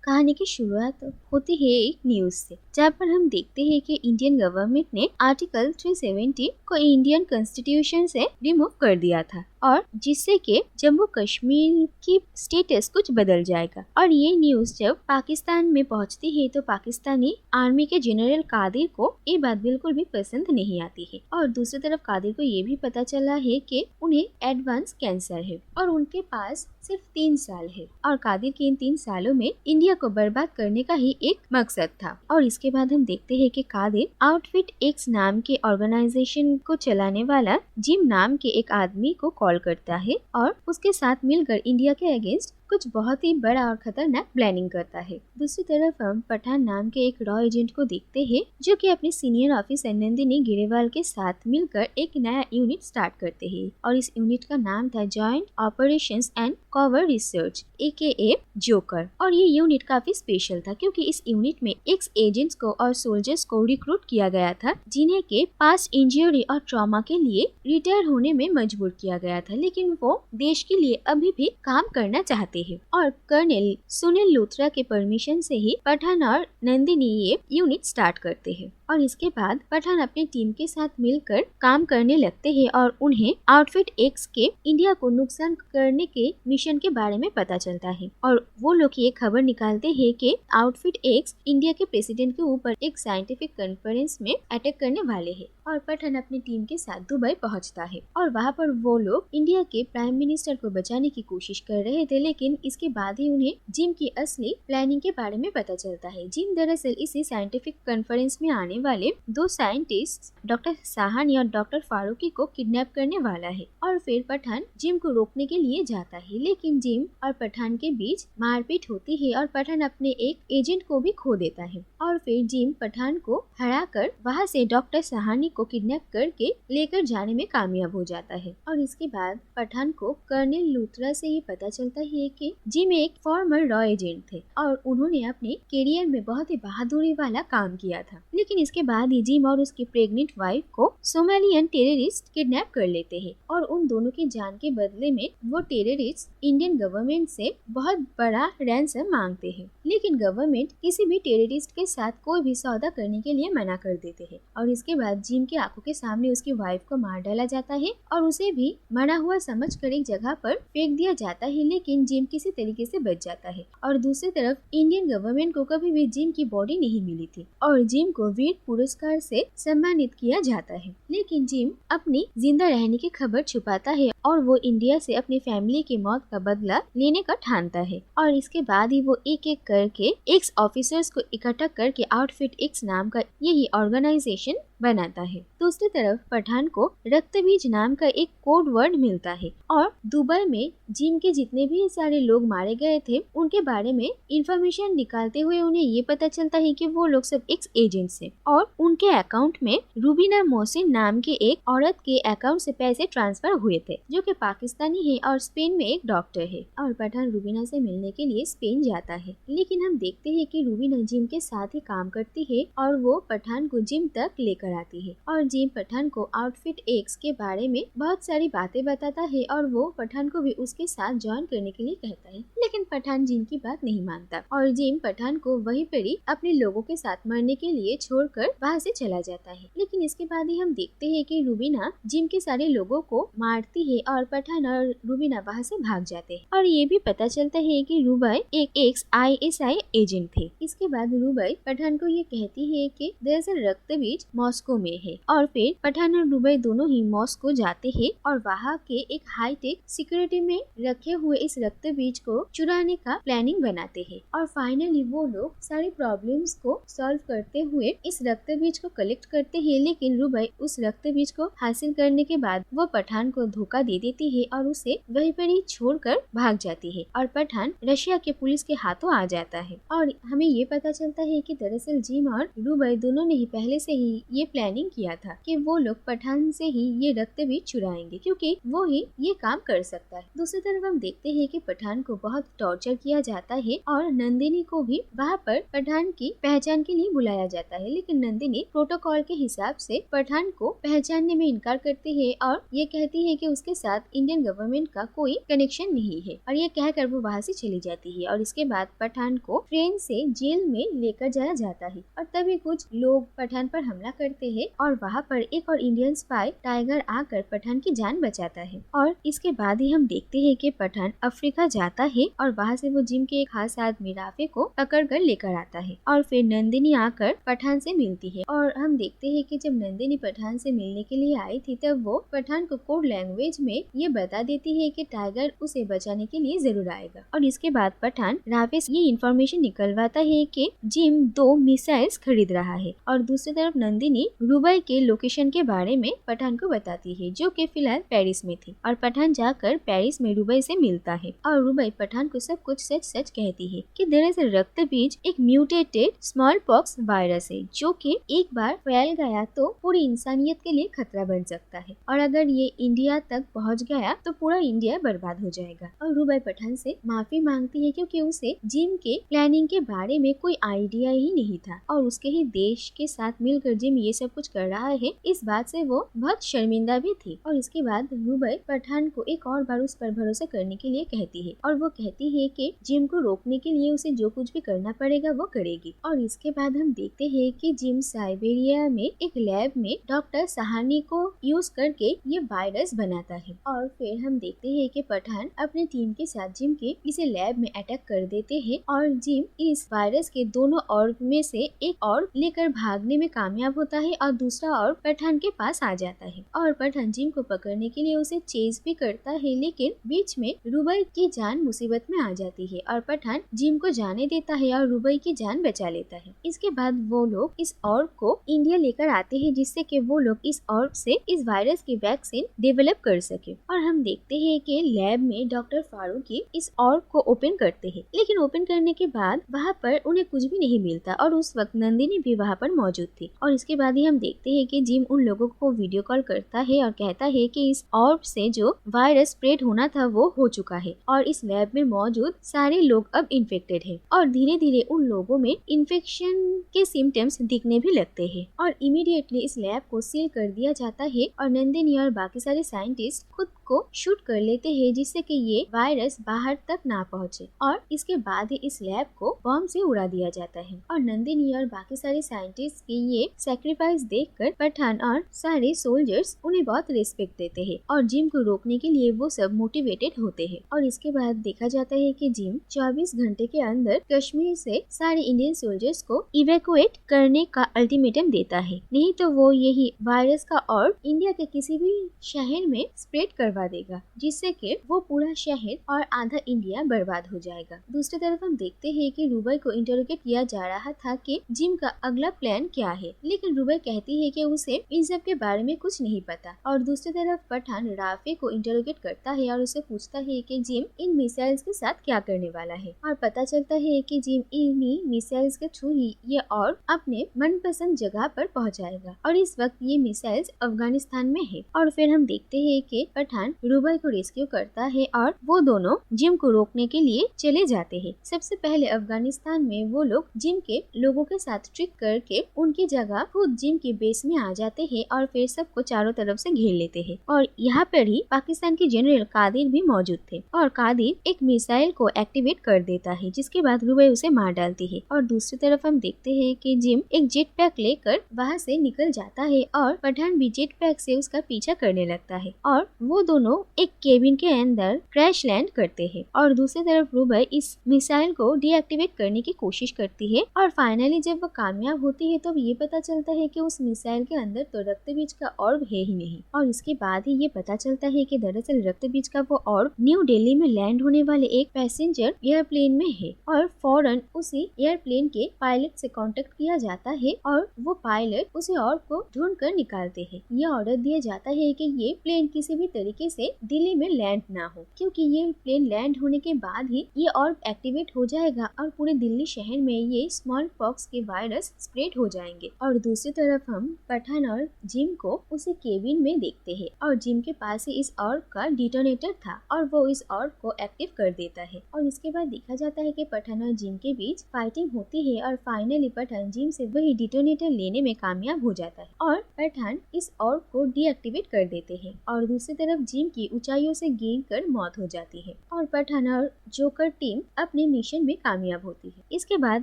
कहानी की शुरुआत होती है एक न्यूज से, जहाँ पर हम देखते हैं कि इंडियन गवर्नमेंट ने आर्टिकल 370 को इंडियन कॉन्स्टिट्यूशन से रिमूव कर दिया था और जिससे कि जम्मू कश्मीर की स्टेटस कुछ बदल जाएगा। और ये न्यूज जब पाकिस्तान में पहुंचती है तो पाकिस्तानी आर्मी के जनरल कादिर को ये बात बिल्कुल भी पसंद नहीं आती है। और दूसरी तरफ कादिर को ये भी पता चला है कि उन्हें एडवांस कैंसर है और उनके पास सिर्फ 3 साल है और कादिर के इन 3 सालों में इंडिया को बर्बाद करने का ही एक मकसद था। और इसके बाद हम देखते हैं कि कादिर आउटफिट एक्स नाम के ऑर्गेनाइजेशन को चलाने वाला जिम नाम के एक आदमी को कॉल करता है और उसके साथ मिलकर इंडिया के अगेंस्ट कुछ बहुत ही बड़ा और खतरनाक प्लानिंग करता है। दूसरी तरफ हम पठान नाम के एक रॉ एजेंट को देखते हैं जो कि अपने सीनियर ऑफिसर नंदिनी गिरेवाल के साथ मिलकर एक नया यूनिट स्टार्ट करते हैं और इस यूनिट का नाम था joint operations and cover research AKA joker. और ये यूनिट काफी स्पेशल था क्योंकि इस यूनिट में एक्स एजेंट्स को और सोल्जर्स को रिक्रूट किया गया था जिन्हें के पास्ट इंजरी और ट्रॉमा के लिए रिटायर होने में मजबूर किया गया था, लेकिन वो देश के लिए अभी भी काम करना चाहते हैं। और कर्नल सुनील लूथरा के परमिशन से ही पठान और नंदिनी ये यूनिट स्टार्ट करते हैं। और इसके बाद पठान अपनी टीम के साथ मिलकर काम करने लगते हैं और उन्हें आउटफिट एक्स के इंडिया को नुकसान करने के मिशन के बारे में पता चलता है और वो लोग ये खबर निकालते हैं कि आउटफिट एक्स इंडिया के प्रेसिडेंट के ऊपर एक साइंटिफिक कॉन्फ्रेंस में अटैक करने वाले हैं। और पठान अपनी टीम के साथ दुबई पहुंचता है और वहाँ पर वो लोग इंडिया के प्राइम मिनिस्टर को बचाने की कोशिश कर रहे थे, लेकिन इसके बाद ही उन्हें जिम की असली प्लानिंग के बारे में पता चलता है। जिम दरअसल इसी साइंटिफिक कॉन्फ्रेंस में आने वाले 2 साइंटिस्ट डॉक्टर साहानी और डॉक्टर फारूकी को किडनैप करने वाला है। और फिर पठान जिम को रोकने के लिए जाता है, लेकिन जिम और पठान के बीच मारपीट होती है और पठान अपने एक एजेंट को भी खो देता है। और फिर जिम पठान को हराकर वहाँ से डॉक्टर साहानी को किडनैप करके लेकर जाने में कामयाब हो जाता है। और इसके बाद पठान को कर्नल लूथरा से ये पता चलता है कि जिम एक फॉर्मर रॉ एजेंट थे और उन्होंने अपने करियर में बहुत ही बहादुरी वाला काम किया था, लेकिन इसके बाद ही जिम और उसकी प्रेग्नेंट वाइफ को सोमालियन टेररिस्ट किडनैप कर लेते हैं और उन दोनों की जान के बदले में वो टेररिस्ट इंडियन गवर्नमेंट से बहुत बड़ा रैंसम मांगते हैं, लेकिन गवर्नमेंट किसी भी टेररिस्ट के साथ कोई भी सौदा करने के लिए मना कर देते हैं। और इसके बाद जिम के आंखों के सामने उसकी वाइफ को मार डाला जाता है और उसे भी मरा हुआ समझकर एक जगह पर फेंक दिया जाता है, लेकिन जिम किसी तरीके से बच जाता है। और दूसरी तरफ इंडियन गवर्नमेंट को कभी भी जिम की बॉडी नहीं मिली थी और जिम को वीर पुरस्कार से सम्मानित किया जाता है, लेकिन जिम अपनी जिंदा रहने की खबर छुपाता है और वो इंडिया से अपनी फैमिली की मौत का बदला लेने का ठानता है। और इसके बाद ही वो एक एक करके एक्स ऑफिसर्स को इकट्ठा करके आउटफिट एक्स नाम का यही ऑर्गेनाइजेशन बनाता है। दूसरी तरफ पठान को रक्तबीज नाम का एक कोड वर्ड मिलता है और दुबई में जिम के जितने भी सारे लोग मारे गए थे उनके बारे में इंफॉर्मेशन निकालते हुए उन्हें ये पता चलता है कि वो लोग सब एक्स एजेंट्स हैं और उनके अकाउंट में रूबीना मोहसिन नाम के एक औरत के अकाउंट से पैसे ट्रांसफर हुए थे जो कि पाकिस्तानी है और स्पेन में एक डॉक्टर है। और पठान रूबीना से मिलने के लिए स्पेन जाता है, लेकिन हम देखते हैं कि रूबीना जिम के साथ ही काम करती है और वो पठान को जिम तक लेकर आती है और जिम पठान को आउटफिट एक्स के बारे में बहुत सारी बातें बताता है और वो पठान को भी उसके साथ ज्वाइन करने के लिए कहता है, लेकिन पठान जिम की बात नहीं मानता और जिम पठान को वहीं पर ही अपने लोगों के साथ मरने के लिए छोड़कर वहाँ से चला जाता है। लेकिन इसके बाद ही हम देखते हैं कि रूबीना जिम के सारे लोगों को मारती है और पठान और रूबीना वहाँ से भाग जाते हैं और ये भी पता चलता है कि रूबई एक एक्स ISI एजेंट थे। इसके बाद रूबई पठान को ये कहती है कि दरअसल रक्तबीज मॉस्को में है और फिर पठान और रूबई दोनों ही मॉस्को जाते हैं और वहाँ के एक हाईटेक सिक्योरिटी में रखे हुए इस रक्तबीज को चुराने का प्लानिंग बनाते हैं और फाइनली वो लोग सारी प्रॉब्लम्स को सॉल्व करते हुए इस रक्तबीज को कलेक्ट करते हैं, लेकिन रूबई उस रक्तबीज को हासिल करने के बाद वो पठान को धोखा दे देती है और उसे वहीं पर ही छोड़कर भाग जाती है और पठान रशिया के पुलिस के हाथों आ जाता है। और हमें ये पता चलता है कि दरअसल जिम और रूबई दोनों ने ही पहले से ही ये ये प्लानिंग किया था कि वो लोग पठान से ही ये रक्त बीज चुराएंगे, क्योंकि वो ही ये काम कर सकता है। दूसरी तरफ हम देखते हैं कि पठान को बहुत टॉर्चर किया जाता है और नंदिनी को भी वहाँ पर पठान की पहचान के लिए बुलाया जाता है, लेकिन नंदिनी प्रोटोकॉल के हिसाब से पठान को पहचानने में इनकार करती है और ये कहती है कि उसके साथ इंडियन गवर्नमेंट का कोई कनेक्शन नहीं है, और ये कहकर वो वहाँ से चली जाती है। और इसके बाद पठान को ट्रेन से जेल में लेकर जाया जाता है और तभी कुछ लोग पठान पर हमला करते हैं और वहाँ पर एक और इंडियन स्पाई टाइगर आकर पठान की जान बचाता है। और इसके बाद ही हम देखते हैं कि पठान अफ्रीका जाता है और वहाँ से वो जिम के एक खास आदमी राफे को पकड़ कर लेकर आता है और फिर नंदिनी आकर पठान से मिलती है। और हम देखते हैं कि जब नंदिनी पठान से मिलने के लिए आई थी तब वो पठान को कोड लैंग्वेज में ये बता देती है कि टाइगर उसे बचाने के लिए जरूर आएगा। और इसके बाद पठान राफे से ये इन्फॉर्मेशन निकलवाता है कि जिम 2 मिसाइल्स खरीद रहा है। और दूसरी तरफ नंदिनी रुबई के लोकेशन के बारे में पठान को बताती है, जो कि फिलहाल पेरिस में थी। और पठान जाकर पेरिस में रुबई से मिलता है और रुबई पठान को सब कुछ सच सच कहती है कि दरअसल रक्त बीज एक म्यूटेटेड स्मॉल पॉक्स वायरस है, जो कि एक बार फैल गया तो पूरी इंसानियत के लिए खतरा बन सकता है, और अगर ये इंडिया तक पहुंच गया तो पूरा इंडिया बर्बाद हो जाएगा। और रुबई पठान से माफी मांगती है क्योंकि उसे जिम के प्लानिंग के बारे में कोई आइडिया ही नहीं था और उसके ही देश के साथ मिलकर जिम ये सब कुछ कर रहा है, इस बात से वो बहुत शर्मिंदा भी थी। और इसके बाद रुबई पठान को एक और बार उस पर भरोसा करने के लिए कहती है और वो कहती है कि जिम को रोकने के लिए उसे जो कुछ भी करना पड़ेगा वो करेगी। और इसके बाद हम देखते हैं कि जिम साइबेरिया में एक लैब में डॉक्टर सहानी को यूज करके ये वायरस बनाता है। और फिर हम देखते हैं कि पठान अपने टीम के साथ जिम के इसे लैब में अटैक कर देते हैं और जिम इस वायरस के दोनों ऑर्ब में से एक ऑर्ब लेकर भागने में कामयाब होता है और दूसरा ऑर्ब पठान के पास आ जाता है। और पठान जिम को पकड़ने के लिए उसे चेज भी करता है, लेकिन बीच में रुबई की जान मुसीबत में आ जाती है और पठान जिम को जाने देता है और रुबई की जान बचा लेता है। इसके बाद वो लोग इस ऑर्ब को इंडिया लेकर आते हैं, जिससे कि वो लोग इस ऑर्ब से इस वायरस की वैक्सीन डेवलप कर सके। और हम देखते हैं कि लैब में डॉक्टर फारूकी इस ऑर्ब को ओपन करते हैं, लेकिन ओपन करने के बाद वहाँ पर उन्हें कुछ भी नहीं मिलता और उस वक्त नंदिनी भी वहाँ पर मौजूद थी। और इसके बाद ही हम देखते हैं कि जिम उन लोगों को वीडियो कॉल करता है और कहता है कि इस ऑर्ब से जो वायरस स्प्रेड होना था वो हो चुका है और इस लैब में मौजूद सारे लोग अब इन्फेक्टेड है और धीरे धीरे उन लोगों में इन्फेक्शन के सिम्टम्स दिखने भी लगते हैं। और इमीडिएटली इस लैब को सील कर दिया जाता है और नंदिनी और बाकी सारे साइंटिस्ट खुद को शूट कर लेते हैं, जिससे कि ये वायरस बाहर तक ना पहुंचे। और इसके बाद ही इस लैब को बॉम्ब से उड़ा दिया जाता है और नंदिनी और बाकी सारे साइंटिस्ट की ये सैक्रिफाइस देखकर पठान और सारे सोल्जर्स उन्हें बहुत रिस्पेक्ट देते हैं और जिम को रोकने के लिए वो सब मोटिवेटेड होते हैं। और इसके बाद देखा जाता है कि जिम 24 घंटे के अंदर कश्मीर से सारे इंडियन सोल्जर्स को इवैक्यूएट करने का अल्टीमेटम देता है, नहीं तो वो यही वायरस का और इंडिया के किसी भी शहर में स्प्रेड करवा देगा, जिससे कि वो पूरा शहर और आधा इंडिया बर्बाद हो जाएगा। दूसरी तरफ हम देखते हैं कि रुबई को इंटरोगेट किया जा रहा था कि जिम का अगला प्लान क्या है, लेकिन रुबई कहती है कि उसे इन सब के बारे में कुछ नहीं पता। और दूसरी तरफ पठान राफे को इंटरोगेट करता है और उसे पूछता है कि जिम इन मिसाइल्स के साथ क्या करने वाला है और पता चलता है कि जिम इन्हीं मिसाइल्स के थ्रू ही ये और अपने मनपसंद जगह पर पहुंचाएगा और इस वक्त ये मिसाइल्स अफगानिस्तान में है। और फिर हम देखते हैं कि पठान रुबई को रेस्क्यू करता है और वो दोनों जिम को रोकने के लिए चले जाते हैं। सबसे पहले अफगानिस्तान में वो लोग जिम के लोगों के साथ ट्रिक करके उनकी जगह खुद जिम के बेस में आ जाते हैं और फिर सबको चारों तरफ से घेर लेते हैं। और यहाँ पर ही पाकिस्तान के जनरल कादिर भी मौजूद थे और कादिर एक मिसाइल को एक्टिवेट कर देता है, जिसके बाद रुबई उसे मार डालती है। और दूसरी तरफ हम देखते हैं कि जिम एक जेट पैक लेकर वहाँ से निकल जाता है और पठान भी जेट पैक से उसका पीछा करने लगता है और वो दोनों एक केबिन के अंदर क्रैश लैंड करते हैं। और दूसरी तरफ रुबई इस मिसाइल को डीएक्टिवेट करने की कोशिश करती है और फाइनली जब वो कामयाब होती है तो ये पता चलता है कि उस मिसाइल के अंदर तो रक्त बीज का ऑर्ब है ही नहीं। और इसके बाद ही ये पता चलता है कि दरअसल रक्त बीज का वो ऑर्ब न्यू दिल्ली में लैंड होने वाले एक पैसेंजर एयरप्लेन में है और फौरन उसी एयरप्लेन के पायलट से कांटेक्ट किया जाता है और वो पायलट उसे ऑर्ब को ढूंढ कर निकालते हैं। यह ऑर्डर दिया जाता है कि ये प्लेन किसी भी तरीके तरीके से दिल्ली में लैंड ना हो, क्योंकि ये प्लेन लैंड होने के बाद ही ये और एक्टिवेट हो जाएगा और पूरे दिल्ली शहर में ये स्मॉल पॉक्स के वायरस स्प्रेड हो जाएंगे। और दूसरी तरफ हम पठान और जिम को उसी केबिन में देखते हैं और जिम के पास ही इस ऑर्ब का डिटोनेटर था और वो इस ऑर्ब को एक्टिव कर देता है। और इसके बाद देखा जाता है कि पठान और जिम के बीच फाइटिंग होती है और फाइनली पठान जिम से वही डिटोनेटर लेने में कामयाब हो जाता है और पठान इस ऑर्ब को डीएक्टिवेट कर देते हैं और दूसरी तरफ जिम की ऊंचाइयों से गिरकर मौत हो जाती है और पठान और जोकर टीम अपने मिशन में कामयाब होती है। इसके बाद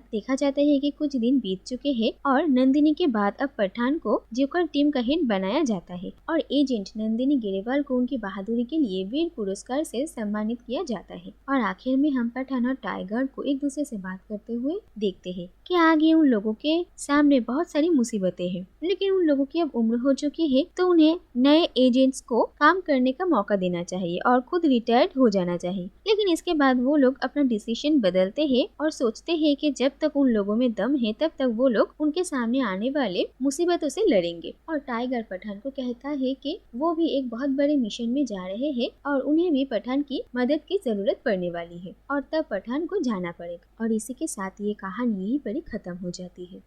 देखा जाता है कि कुछ दिन बीत चुके हैं और नंदिनी के बाद अब पठान को जोकर टीम का हेड बनाया जाता है और एजेंट नंदिनी ग्रेवाल को उनकी बहादुरी के लिए वीर पुरस्कार से सम्मानित किया जाता है। और आखिर में हम पठान और टाइगर को एक दूसरे से बात करते हुए देखते हैं कि आगे उन लोगों के सामने बहुत सारी मुसीबतें हैं, लेकिन उन लोगों की अब उम्र हो चुकी है तो उन्हें नए एजेंट्स को काम करने का मौका देना चाहिए और खुद रिटायर्ड हो जाना चाहिए। लेकिन इसके बाद वो लोग अपना डिसीजन बदलते हैं और सोचते हैं कि जब तक उन लोगों में दम है तब तक वो लोग उनके सामने आने वाले मुसीबतों से लड़ेंगे। और टाइगर पठान को कहता है कि वो भी एक बहुत बड़े मिशन में जा रहे हैं और उन्हें भी पठान की मदद की जरूरत पड़ने वाली है और तब पठान को जाना पड़ेगा। और इसी के साथ ये कहानी यहीं पर ही खत्म हो जाती है।